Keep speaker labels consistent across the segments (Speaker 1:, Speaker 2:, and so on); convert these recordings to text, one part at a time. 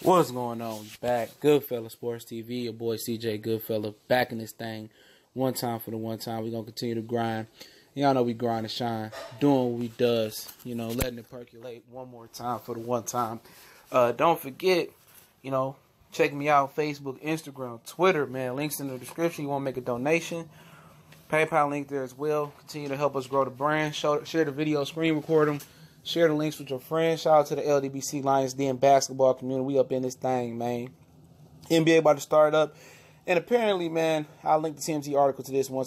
Speaker 1: What's going on? Back, Goodfella Sports TV. Your boy CJ Goodfella back in this thing. One time for the one time. We're gonna continue to grind. Y'all know we grind and shine, doing what we does. Letting it percolate one more time for the one time. Don't forget, check me out Facebook, Instagram, Twitter. Man, links in the description. You want to make a donation? PayPal link there as well. Continue to help us grow the brand. Share the video, screen record them. Share the links with your friends. Shout out to the LDBC Lions Den basketball community. We up in this thing, man. NBA about to start up. And apparently, man, I'll link the TMZ article to this one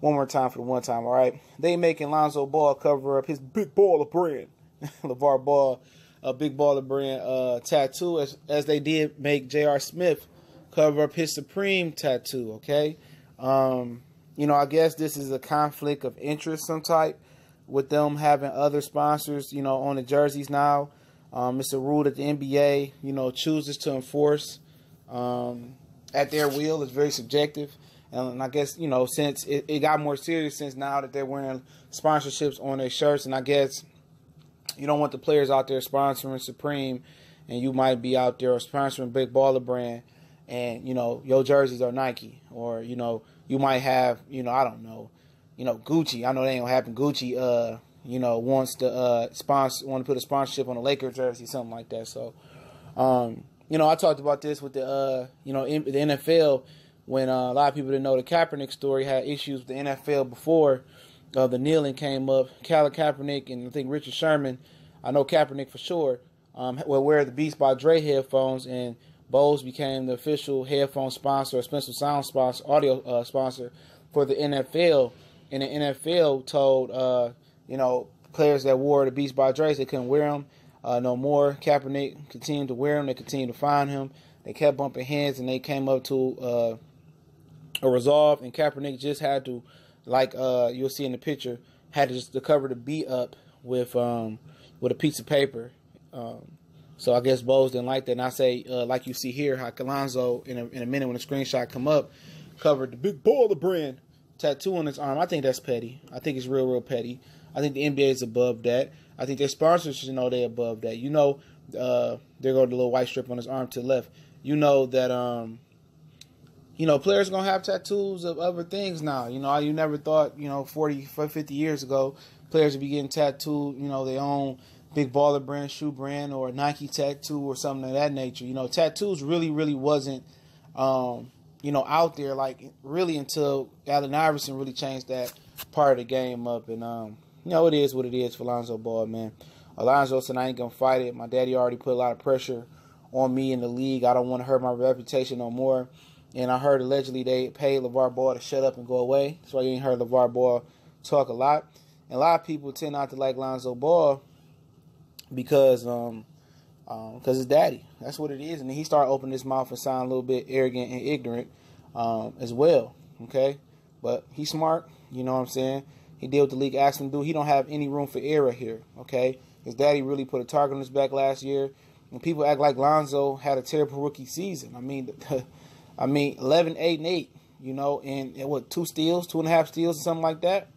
Speaker 1: more time for the one time, all right? They making Lonzo Ball cover up his Big Baller brand. LeVar Ball, Big Baller brand tattoo, as they did make J.R. Smith cover up his Supreme tattoo, okay? I guess this is a conflict of interest some type, with them having other sponsors, on the jerseys now. It's a rule that the NBA, chooses to enforce at their will. It's very subjective. And I guess, since it got more serious since now that they're wearing sponsorships on their shirts. And I guess you don't want the players out there sponsoring Supreme, and you might be out there sponsoring Big Baller brand, and, your jerseys are Nike. Or, you might have, I don't know, Gucci. I know that ain't gonna happen. Gucci, wants to want to put a sponsorship on a Lakers jersey, something like that. So, I talked about this with the NFL when a lot of people didn't know the Kaepernick story had issues with the NFL before the kneeling came up. Colin Kaepernick and I think Richard Sherman, I know Kaepernick for sure, will wear the Beats by Dre headphones, and Bose became the official headphone sponsor, expensive sound sponsor, audio sponsor for the NFL. And the NFL told, players that wore the Beats by Dre, they couldn't wear them no more. Kaepernick continued to wear them. They continued to find him. They kept bumping heads, and they came up to a resolve. And Kaepernick just had to, like you'll see in the picture, had to just cover the beat up with a piece of paper. So I guess Bose didn't like that. And I say, like you see here, how Lonzo, in a minute when the screenshot come up, covered the Big Baller brand tattoo on his arm. I think that's petty. I think it's real petty. I think the NBA is above that. I think their sponsors should know they're above that. There go the little white strip on his arm to the left. That players are going to have tattoos of other things now. You never thought, 40, 50 years ago, players would be getting tattooed, their own Big Baller brand, shoe brand, or a Nike tattoo or something of that nature. Tattoos really wasn't out there, like, really until Allen Iverson really changed that part of the game up. And, it is what it is for Lonzo Ball, man. Lonzo said, I ain't going to fight it. My daddy already put a lot of pressure on me in the league. I don't want to hurt my reputation no more. And I heard allegedly they paid LeVar Ball to shut up and go away. That's why you ain't heard LeVar Ball talk a lot. And a lot of people tend not to like Lonzo Ball because his daddy. That's what it is. And then he started opening his mouth and sound a little bit arrogant and ignorant as well. Okay? But he's smart. You know what I'm saying? He did what the league asked him to do. He don't have any room for error here. Okay? His daddy really put a target on his back last year. And people act like Lonzo had a terrible rookie season. I mean, 11, 8, and 8. And what, 2 steals, 2.5 steals, or something like that.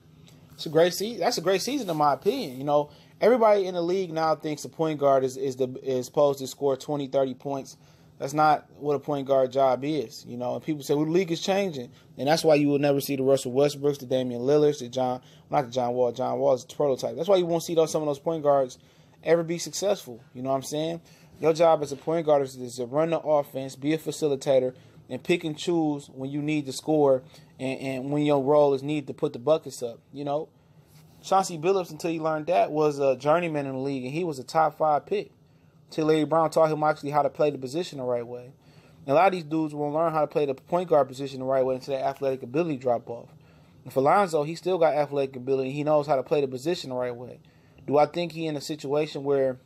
Speaker 1: It's a great season. That's a great season in my opinion. Everybody in the league now thinks a point guard is supposed to score 20, 30 points. That's not what a point guard job is. And people say, well, the league is changing. And that's why you will never see the Russell Westbrooks, the Damian Lillards, not the John Wall. John Wall is the prototype. That's why you won't see some of those point guards ever be successful. You know what I'm saying? Your job as a point guard is to run the offense, be a facilitator, and pick and choose when you need to score and when your role is needed to put the buckets up. Chauncey Billups, until he learned that, was a journeyman in the league, and he was a top 5 pick. Till Larry Brown taught him actually how to play the position the right way. And a lot of these dudes won't learn how to play the point guard position the right way until their athletic ability drop off. And for Lonzo, he still got athletic ability. He knows how to play the position the right way. Do I think he in a situation where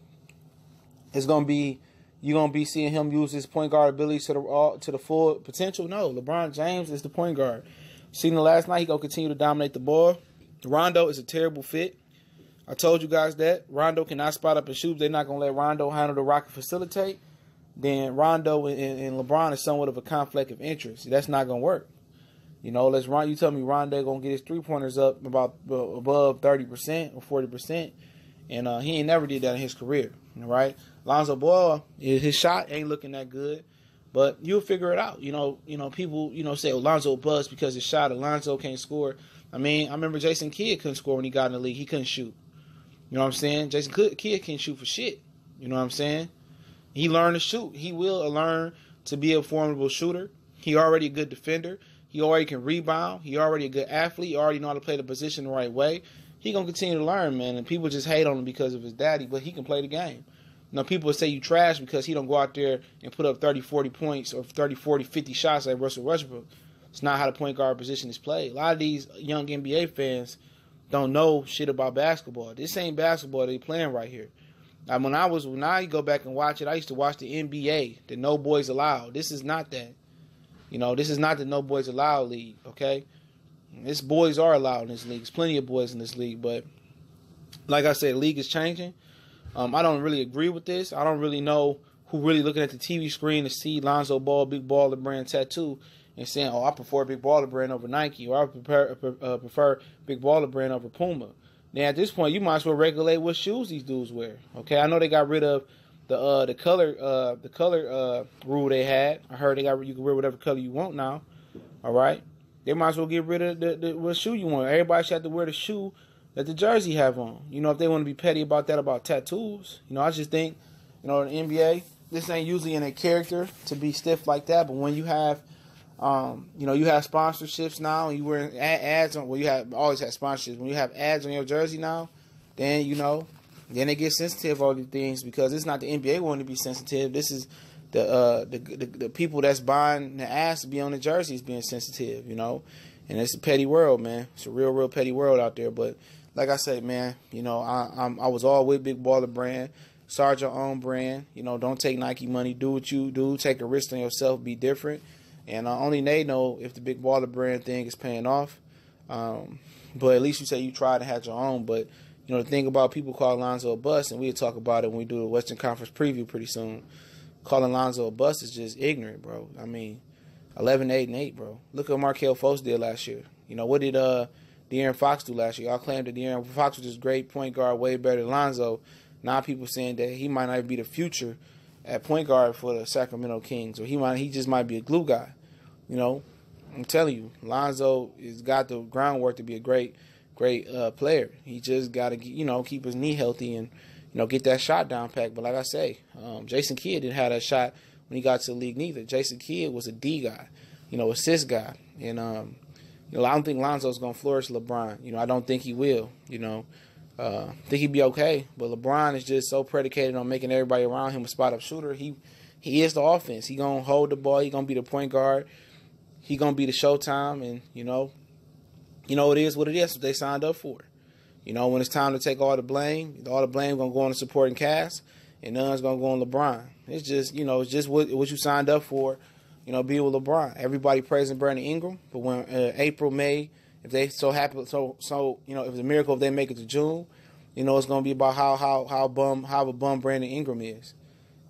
Speaker 1: you're going to be seeing him use his point guard abilities to the full potential? No. LeBron James is the point guard. Seen the last night, he going to continue to dominate the ball. Rondo is a terrible fit. I told you guys that. Rondo cannot spot up and shoot. They're not going to let Rondo handle the rock and facilitate. Then Rondo and LeBron is somewhat of a conflict of interest. That's not going to work. You tell me Rondo going to get his three-pointers up about above 30% or 40%, And he ain't never did that in his career, right? Lonzo Ball, his shot ain't looking that good, but you'll figure it out. People, say Lonzo bust because his shot. Lonzo can't score. I mean, I remember Jason Kidd couldn't score when he got in the league. He couldn't shoot. You know what I'm saying? Jason Kidd can't shoot for shit. You know what I'm saying? He learned to shoot. He will learn to be a formidable shooter. He already a good defender. He already can rebound. He already a good athlete. He already know how to play the position the right way. He going to continue to learn, man. And people just hate on him because of his daddy, but he can play the game. People say you trash because he don't go out there and put up 30, 40 points or 30, 40, 50 shots like Russell Westbrook. It's not how the point guard position is played. A lot of these young NBA fans don't know shit about basketball. This ain't basketball they playing right here. When I go back and watch it, I used to watch the NBA, the No Boys Allowed. This is not that. This is not the No Boys Allowed league, okay? This boys are allowed in this league. There's plenty of boys in this league, but like I said, the league is changing. I don't really agree with this. I don't really know who really looking at the TV screen to see Lonzo Ball, Big Baller Brand tattoo and saying, oh, I prefer Big Baller Brand over Nike, or I prefer Big Baller Brand over Puma. Now, at this point, you might as well regulate what shoes these dudes wear. Okay, I know they got rid of the color rule they had. I heard you can wear whatever color you want now. All right, they might as well get rid of the what shoe you want. Everybody should have to wear the shoe that the jersey have on. If they want to be petty about that, about tattoos. I just think, the NBA, this ain't usually in a character to be stiff like that. But when you have, you have sponsorships now, and you wear ads on. Well, you have always had sponsorships. When you have ads on your jersey now, then then they get sensitive all these things, because it's not the NBA wanting to be sensitive. This is the people that's buying the ads to be on the jerseys being sensitive. And it's a petty world, man. It's a real petty world out there. But like I say, man, I was all with Big Baller Brand. Start your own brand. Don't take Nike money. Do what you do. Take a risk on yourself. Be different. And only they know if the Big Baller Brand thing is paying off. But at least you say you tried and had your own. But, the thing about people call Lonzo a bust, and we'll talk about it when we do the Western Conference preview pretty soon. Calling Lonzo a bust is just ignorant, bro. I mean, 11-8-8, bro. Look what Markelle Fultz did last year. What did De'Aaron Fox do last year? Y'all claimed that De'Aaron Fox was this great point guard, way better than Lonzo. Now people saying that he might not be the future at point guard for the Sacramento Kings, or he just might be a glue guy. I'm telling you, Lonzo has got the groundwork to be a great player. He just got to keep his knee healthy and get that shot down pat. But like I say, Jason Kidd didn't have that shot when he got to the league neither. Jason Kidd was a D guy, assist guy, and I don't think Lonzo's gonna flourish LeBron. I don't think he will. I think he'd be okay, but LeBron is just so predicated on making everybody around him a spot up shooter. He is the offense. He gonna hold the ball. He gonna be the point guard. He gonna be the Showtime, and it is what it is. That's what they signed up for. When it's time to take all the blame gonna go on the supporting cast, and none's gonna go on LeBron. It's just what you signed up for. Being with LeBron. Everybody praising Brandon Ingram, but when April, May, if they so happy, if it's a miracle if they make it to June, it's gonna be about how a bum Brandon Ingram is.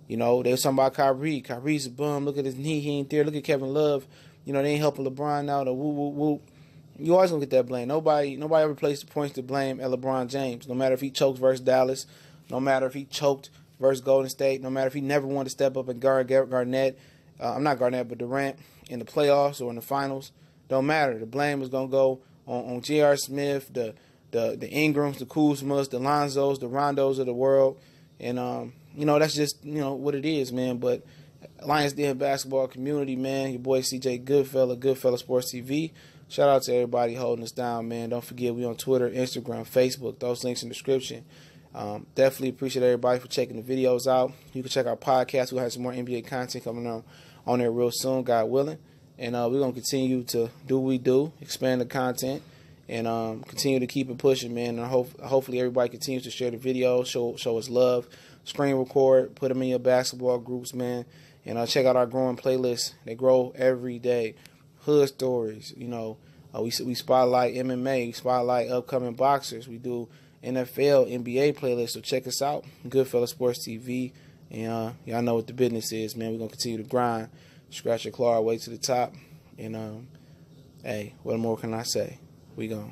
Speaker 1: They was talking about Kyrie. Kyrie's a bum. Look at his knee. He ain't there. Look at Kevin Love. They ain't helping LeBron now. The woo woo woo. You always gonna get that blame. Nobody ever points to blame at LeBron James. No matter if he choked versus Dallas, no matter if he choked versus Golden State, no matter if he never wanted to step up and guard Garnett. I'm not Garnett, but Durant in the playoffs or in the finals. Don't matter. The blame is gonna go on J.R. Smith, the Ingrams, the Kuzmas, the Lonzos, the Rondos of the world, and that's just what it is, man. But Lions Den basketball community, man. Your boy CJ Goodfella Sports TV. Shout out to everybody holding us down, man. Don't forget we on Twitter, Instagram, Facebook. Those links in the description. Definitely appreciate everybody for checking the videos out. You can check our podcast. We'll have some more NBA content coming on there real soon, God willing. And we're going to continue to do what we do, expand the content, and continue to keep it pushing, man. And hopefully everybody continues to share the videos, show us love, screen record, put them in your basketball groups, man. And check out our growing playlists. They grow every day. Hood stories, we spotlight MMA, we spotlight upcoming boxers. We do NFL, NBA playlists, so check us out. Goodfella Sports TV. And y'all know what the business is, man. We're going to continue to grind, scratch your claw our way to the top. And, hey, what more can I say? We gone.